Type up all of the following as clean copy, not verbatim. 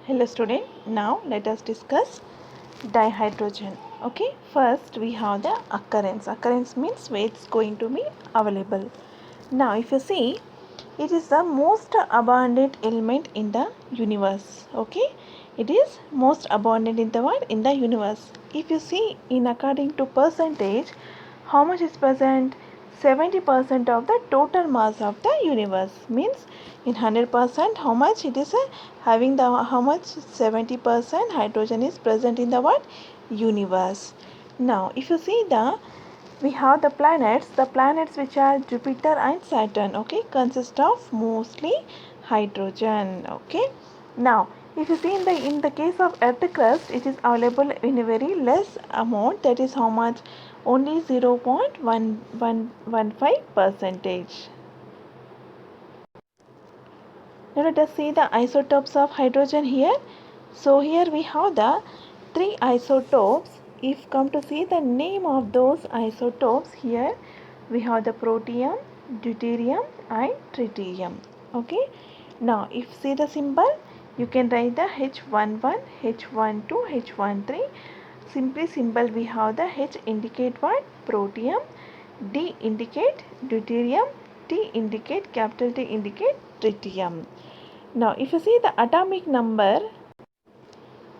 Hello student, now let us discuss dihydrogen. Okay, first we have the occurrence. Occurrence means where it's going to be available. Now if you see, it is the most abundant element in the universe. Okay, it is most abundant in the world in the universe. If you see in according to percentage, how much is present? 70% of the total mass of the universe means in 100% how much it is having the how much 70% hydrogen is present in the what universe. Now if you see we have the planets which are Jupiter and Saturn, okay, consist of mostly hydrogen. Okay, now if you see in the case of earth crust, it is available in a very less amount, that is how much, only 0.1115 percentage. Now let us see the isotopes of hydrogen here. So here we have the three isotopes. If come to see the name of those isotopes, here we have the protium, deuterium and tritium. Okay. Now if see the symbol, you can write the H11, H12, H13. Simply symbol we have the H indicate what? Protium, D indicate deuterium, T indicate capital T indicate tritium. Now if you see the atomic number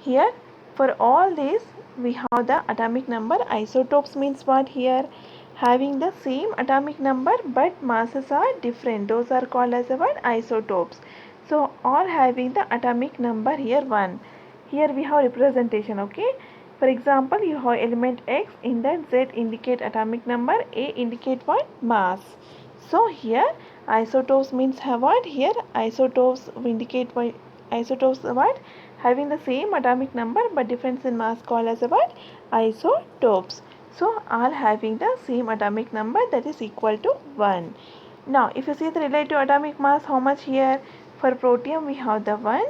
here, for all these we have the atomic number. Isotopes means what here? Having the same atomic number but masses are different. Those are called as what? Isotopes. So all having the atomic number here 1. Here we have representation, okay? For example, you have element X, in that Z indicate atomic number, A indicate what? Mass. So here isotopes means have what? Here isotopes indicate what? Isotopes what? Having the same atomic number but difference in mass called as what? Isotopes. So all having the same atomic number, that is equal to 1. Now if you see the relative atomic mass, how much here? For protium we have the 1,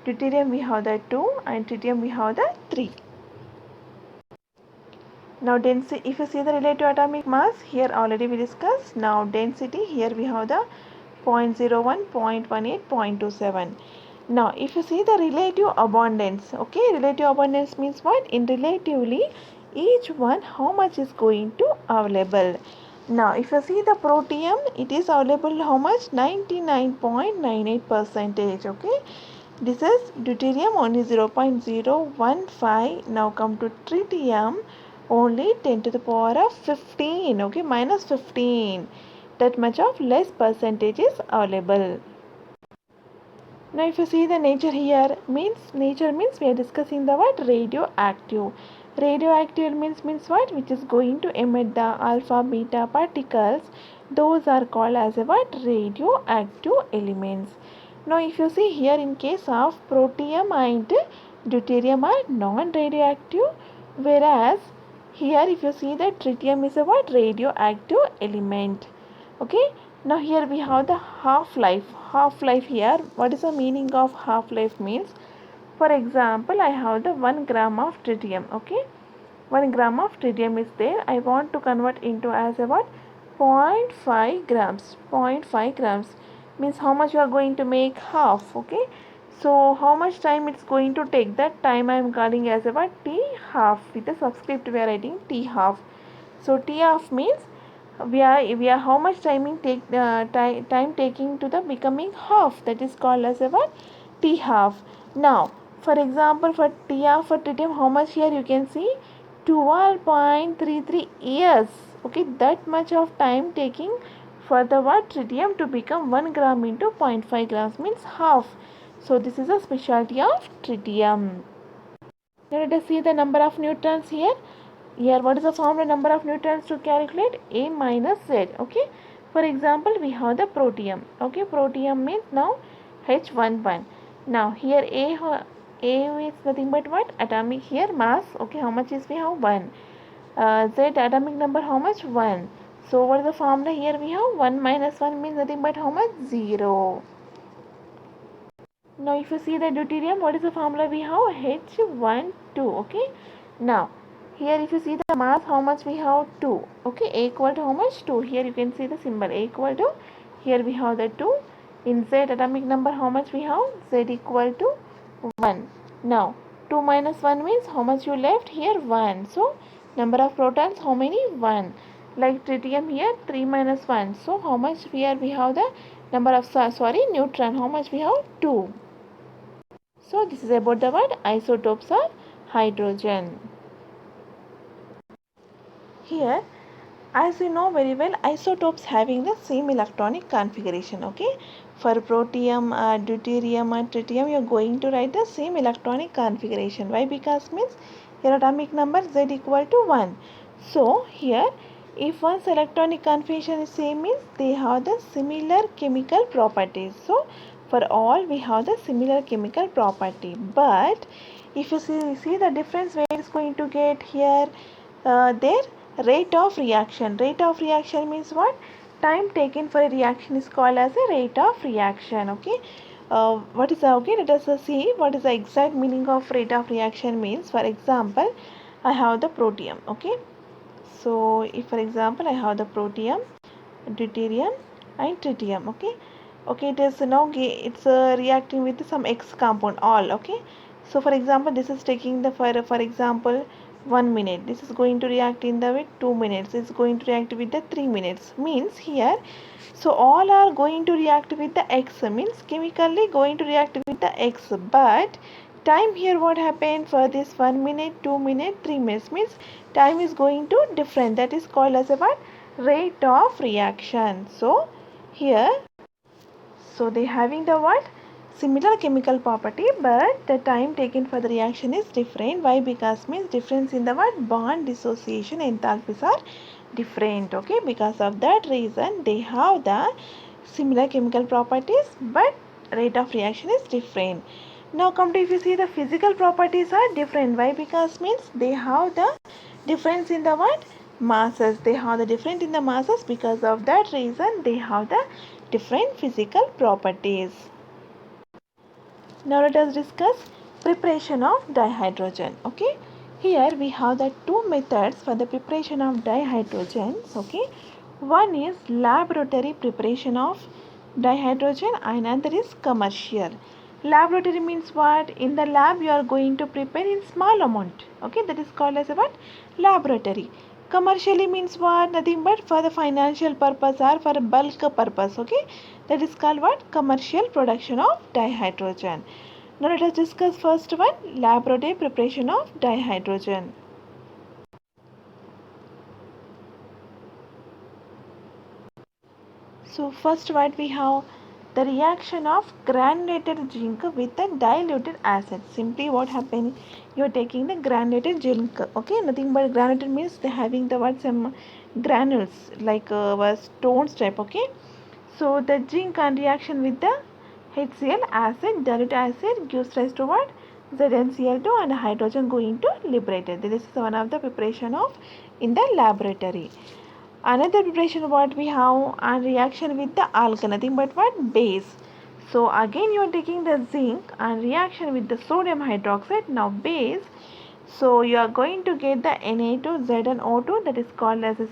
deuterium we have the 2 and tritium we have the 3. Now density, if you see the relative atomic mass, here already we discussed. Now density, here we have the 0.01, 0.18, 0.27. Now if you see the relative abundance, okay, relative abundance means what? In relatively each one how much is going to available. Now if you see the protium, it is available how much? 99.98 percentage. Okay, this is deuterium only 0.015. Now come to tritium, only 10 to the power of 15, okay, minus 15. That much of less percentage is available. Now if you see the nature here, nature means we are discussing the word radioactive. Radioactive means what? Which is going to emit the alpha beta particles. Those are called as a what? Radioactive elements. Now if you see here, in case of protium and deuterium are non-radioactive, whereas here if you see that tritium is a what? Radioactive element. Okay, now here we have the half-life here. What is the meaning of half-life means? For example, I have the 1 gram of tritium. Okay, 1 gram of tritium is there. I want to convert into as a what? 0.5 grams. 0.5 grams means how much you are going to make? Half. Okay, so how much time it's going to take? That time I am calling as a what? T half. With the subscript we are writing T half. So T half means we are how much time taking to the becoming half, that is called as a what? T half. Now for example, for T half for tritium, how much here you can see? 12.33 years. Okay, that much of time taking for the what? Tritium to become 1 gram into 0.5 grams means half. So this is a specialty of tritium. Now let us see the number of neutrons here. Here what is the formula number of neutrons to calculate? A minus Z. Okay, for example we have the protium. Okay, protium means now H11. Now here A is nothing but what? Atomic here mass. Okay, how much is we have? 1. Z atomic number how much? 1. So what is the formula here? We have 1 minus 1 means nothing but how much? 0. Now if you see the deuterium, what is the formula we have? H12. Okay, now here if you see the mass, how much we have? 2. Okay, A equal to how much? 2. Here you can see the symbol A equal to, here we have the 2. In Z atomic number how much we have? Z equal to 1. Now 2 minus 1 means how much you left here? 1. So number of protons, how many? 1. Like tritium here, 3 minus 1. So how much here we have the number of neutron, how much we have? 2. So this is about the word isotopes of hydrogen. Here, as you know very well, isotopes having the same electronic configuration. Okay, for protium, deuterium and tritium, you are going to write the same electronic configuration. Why? Because means your atomic number Z equal to 1. So here, if one's electronic configuration is same, means they have the similar chemical properties. So for all we have the similar chemical property. But if you see the difference, where it's going to get here, their rate of reaction. Rate of reaction means what? Time taken for a reaction is called as a rate of reaction. Okay, what is okay? Let us see what is the exact meaning of rate of reaction means. For example, I have the protium. Okay, so if for example I have the protium, deuterium and tritium. Okay, it is now it's reacting with some X compound all. Okay, so for example this is taking the for example 1 minute, this is going to react in the with 2 minutes, it's going to react with the 3 minutes, means here so all are going to react with the X, means chemically going to react with the X, but time here what happened for this 1 minute, 2 minute, 3 minutes, means time is going to different, that is called as a what? Rate of reaction. So here, so they having the what? Similar chemical property, but the time taken for the reaction is different. Why? Because means difference in the what? Bond dissociation enthalpies are different. Okay, because of that reason they have the similar chemical properties, but rate of reaction is different. Now come to, if you see, the physical properties are different. Why? Because means they have the difference in the what? Masses. They have the difference in the masses, because of that reason they have the different physical properties. Now let us discuss preparation of dihydrogen. Okay, here we have the two methods for the preparation of dihydrogens. Okay, one is laboratory preparation of dihydrogen and another is commercial. Laboratory means what? In the lab you are going to prepare in small amount. Okay, that is called as a what? Laboratory. Commercially means what? Nothing but for the financial purpose or for bulk purpose. Okay, that is called what? Commercial production of dihydrogen. Now let us discuss first one, laboratory preparation of dihydrogen. So first what we have, the reaction of granulated zinc with a diluted acid. Simply what happened, you are taking the granulated zinc. Okay, nothing but granulated means they having the what, some granules like stones type. Okay, so the zinc and reaction with the HCl acid, dilute acid gives rise to what? ZnCl2 and hydrogen going to liberated. This is one of the preparation of in the laboratory. Another preparation what we have, and reaction with the alkyl, nothing but what? Base. So again you are taking the zinc and reaction with the sodium hydroxide, now base. So you are going to get the Na2Zn O2, that is called as a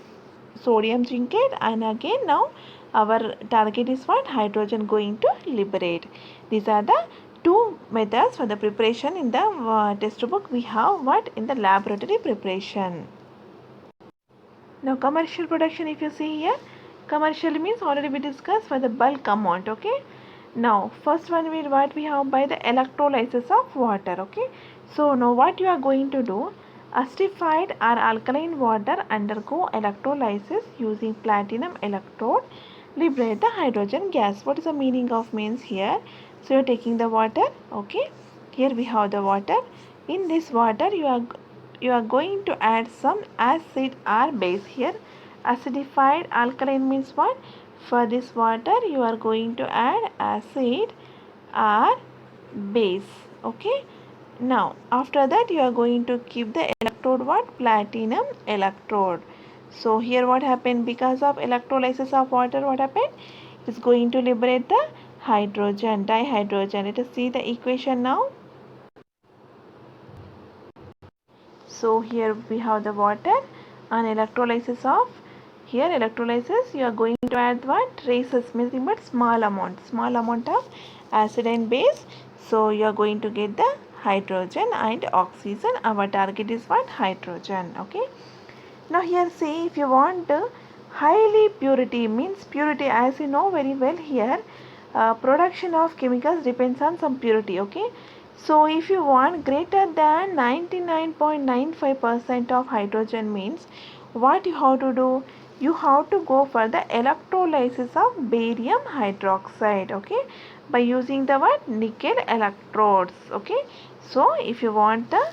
sodium zincate, and again now our target is what? Hydrogen going to liberate. These are the two methods for the preparation. In the textbook we have what? In the laboratory preparation. Now commercial production, if you see here, commercial means already we discussed for the bulk amount. Okay, now first one we what we have by the electrolysis of water. Okay, so now what you are going to do, acidified or alkaline water undergo electrolysis using platinum electrode, liberate the hydrogen gas. What is the meaning of means here? So you are taking the water. Okay, here we have the water. In this water you are going to add some acid or base. Here acidified alkaline means what? For this water you are going to add acid or base. Okay, now after that you are going to keep the electrode what? Platinum electrode. So here what happened, because of electrolysis of water, what happened? It is going to liberate the hydrogen, dihydrogen. Let us see the equation now. So here we have the water and electrolysis of, here electrolysis you are going to add what? Traces, means but small amount of acid and base. So you are going to get the hydrogen and oxygen. Our target is what? Hydrogen. Okay. Now here see, if you want highly purity, means purity, as you know very well here, production of chemicals depends on some purity. Okay. So if you want greater than 99.95% of hydrogen, means what you have to do? You have to go for the electrolysis of barium hydroxide. Okay, by using the what? Nickel electrodes. Okay. So if you want to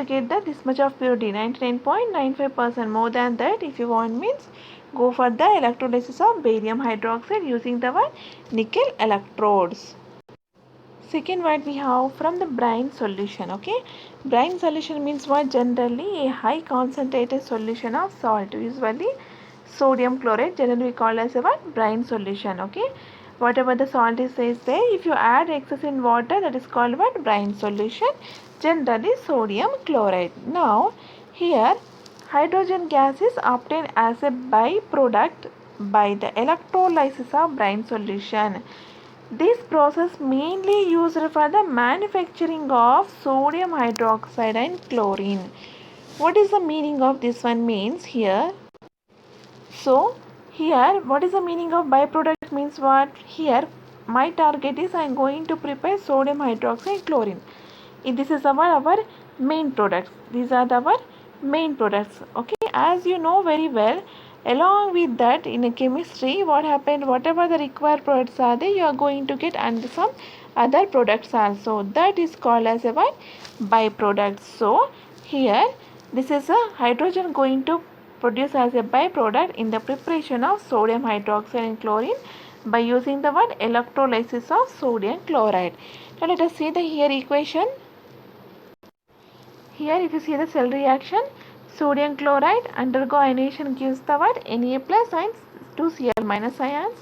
get that this much of purity, 99.95%, more than that if you want, means go for the electrolysis of barium hydroxide using the what? Nickel electrodes. Second, what we have from the brine solution. Okay, brine solution means what? Generally a high concentrated solution of salt, usually sodium chloride, generally we call as a what? Brine solution. Okay, whatever the salt is there, if you add excess in water, that is called what? Brine solution, generally sodium chloride. Now here hydrogen gas is obtained as a byproduct by the electrolysis of brine solution. This process mainly used for the manufacturing of sodium hydroxide and chlorine. What is the meaning of this one? Means here, so here what is the meaning of byproduct? Means what? Here my target is I am going to prepare sodium hydroxide chlorine. This is our main products. These are our main products. Okay, as you know very well, along with that in a chemistry, what happened? Whatever the required products are there, you are going to get and some other products also. That is called as a what? Byproduct. So here this is a hydrogen going to produce as a byproduct in the preparation of sodium hydroxide and chlorine by using the what? Electrolysis of sodium chloride. Now let us see the here equation. Here if you see the cell reaction, sodium chloride undergo ionization gives the what? Na plus and 2Cl minus ions.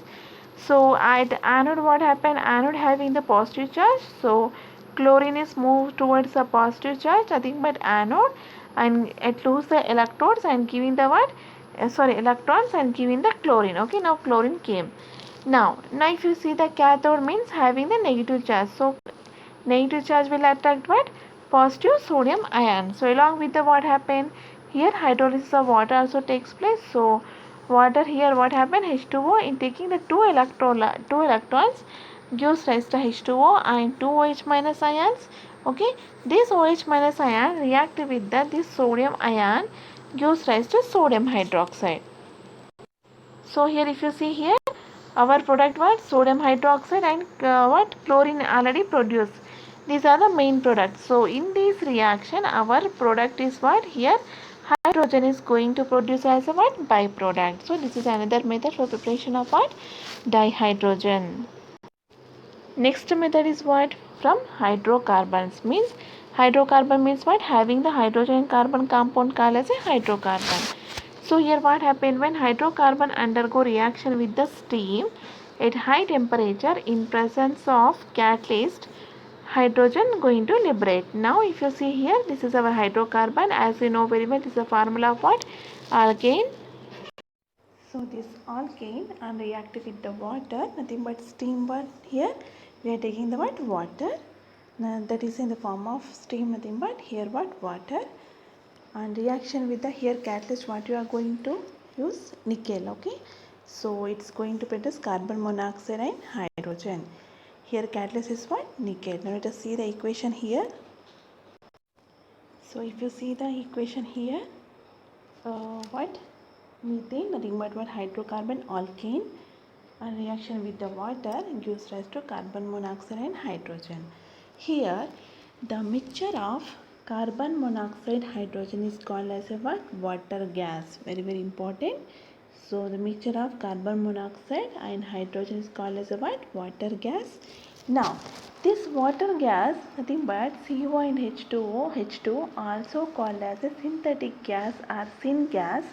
So at anode what happened? Anode having the positive charge. So chlorine is moved towards the positive charge, nothing but anode, and it loses the electrodes and giving the what? Electrons and giving the chlorine. Okay, now chlorine came. Now if you see the cathode means having the negative charge. So negative charge will attract what? Positive sodium ion. So along with the what happened? Here hydrolysis of water also takes place. So water here what happened? H2O in taking the two electrons gives rise to H2O and 2OH minus ions. Okay, this OH minus ion react with this sodium ion gives rise to sodium hydroxide. So here if you see here, our product was sodium hydroxide and what? Chlorine already produced. These are the main products. So in this reaction, our product is what? Here hydrogen is going to produce as a what? Byproduct. So this is another method for preparation of what? Dihydrogen. Next method is what? From hydrocarbons. Means hydrocarbon means what? Having the hydrogen and carbon compound called as a hydrocarbon. So here what happened? When hydrocarbon undergo reaction with the steam at high temperature in presence of catalyst, hydrogen going to liberate. Now if you see here, this is our hydrocarbon. As you know very well, this is a formula of what? Alkane. So this alkane and react with the water, nothing but steam. But here we are taking the what? Water. Now that is in the form of steam, nothing but here what? Water. And reaction with the here catalyst, what you are going to use? Nickel. Okay, so it's going to produce carbon monoxide and hydrogen. Here catalyst is what? Nickel. Now let us see the equation here. So if you see the equation here, what? Methane, nothing but what? Hydrocarbon alkane, and reaction with the water gives rise to carbon monoxide and hydrogen. Here the mixture of carbon monoxide hydrogen is called as a what? Water gas. Very important. So the mixture of carbon monoxide and hydrogen is called as a what? Water gas. Now this water gas, nothing but CO and H2O, H2 also called as a synthetic gas or syngas.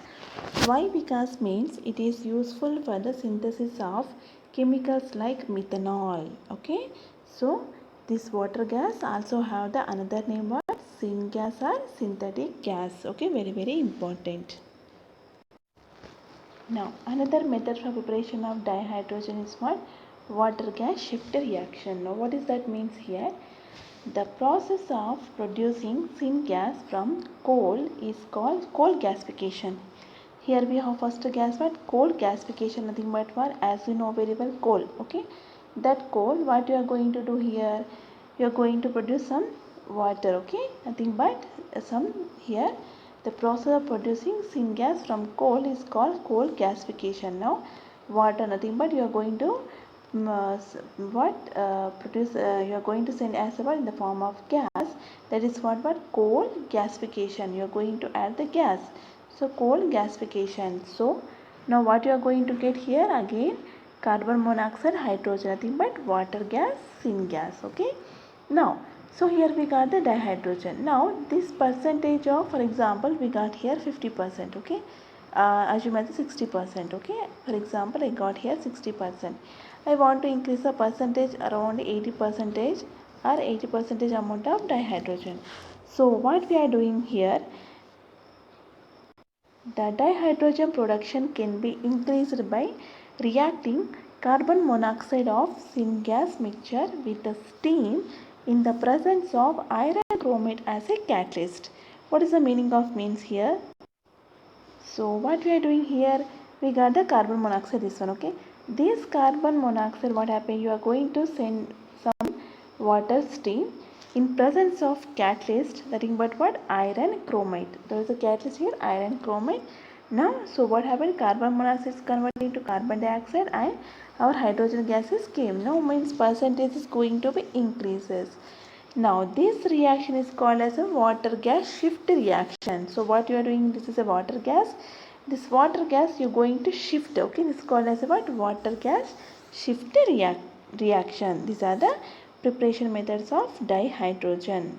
Why? Because means it is useful for the synthesis of chemicals like methanol. Okay, so this water gas also have the another name what? Syngas or synthetic gas. Okay, very important. Now another method for preparation of dihydrogen is what? water gas shift reaction. Now what is that means here? The process of producing syngas from coal is called coal gasification. Here we have first gas, what? Coal gasification, nothing but for, as you know very well, coal. Okay, that coal, what you are going to do here? You are going to produce some water. Okay, nothing but some here. The process of producing syngas from coal is called coal gasification. Now, water, nothing but you are going to produce. You are going to send as well in the form of gas. That is what coal gasification. You are going to add the gas. So coal gasification. So now what you are going to get here again? Carbon monoxide, hydrogen, nothing but water gas, syngas. Okay. Now, so here we got the dihydrogen. Now this percentage of, for example, we got here 50%. Okay. Assume 60%. Okay. For example, I got here 60%. I want to increase the percentage around 80% or 80% amount of dihydrogen. So what we are doing here? The dihydrogen production can be increased by reacting carbon monoxide of syngas mixture with the steam in the presence of iron chromate as a catalyst. What is the meaning of means here? So what we are doing here, we got the carbon monoxide, this one. Okay, this carbon monoxide, what happened? You are going to send some water steam in presence of catalyst, that is but what? Iron chromate. There is a catalyst here, iron chromate. Now, so what happened? Carbon monoxide is converted into carbon dioxide and our hydrogen gases came. Now means percentage is going to be increases. Now this reaction is called as a water gas shift reaction. So what you are doing, this is a water gas. This water gas you are going to shift. Okay, this is called as a what? Water gas shift reaction. These are the preparation methods of dihydrogen.